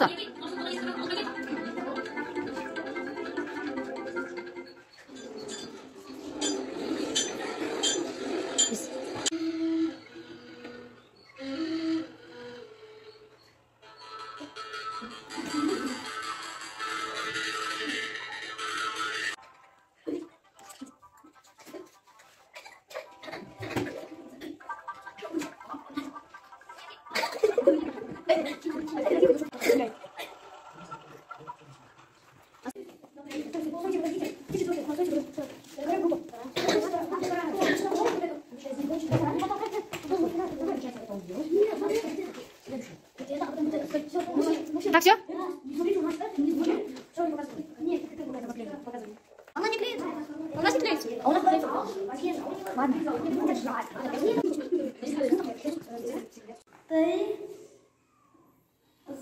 Что? Так, все? Она не клеится. У нас не клеится. А у нас клеится. Ладно. Ты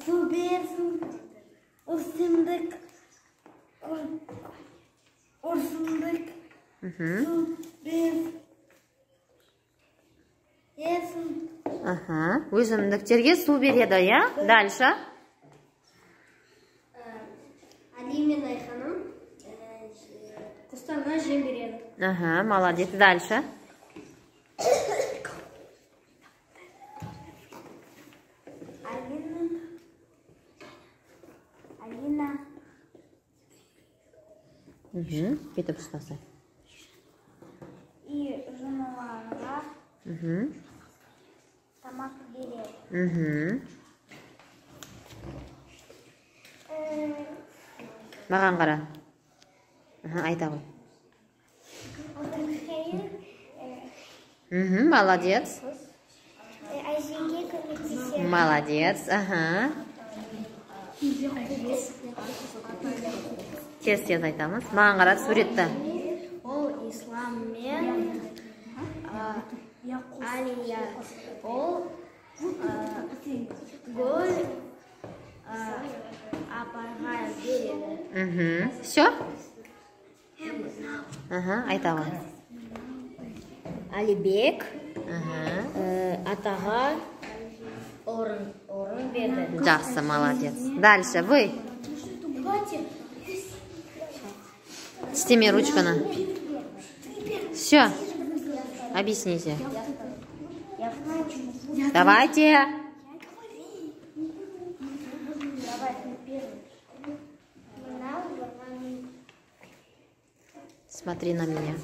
зуберсің, ұрсымдық, Ага. Өсімдіктерге су береді, я? Дальше. Алимина ханым құстарға жем береді. Ага, молодец. Дальше. Алина. Угу. Кетіп ұстаса. И жыналарға Угу. тамақ береді. Угу. Маған қара. Ага, айта ғой. Угу, молодец. Әжеге көмектеседі. Молодец. Ага. Тез айтамыз. Маған қара суретті. Ол ислам мен Алия. Ол гүл апарға береді. Угу. Все? Ага, айта ғой. Алибек Ага. атаға орын берді. Жақсы, молодец. Дальше, вы. Стеми ручканы. Все. Объясните. Давайте. Смотри на меня.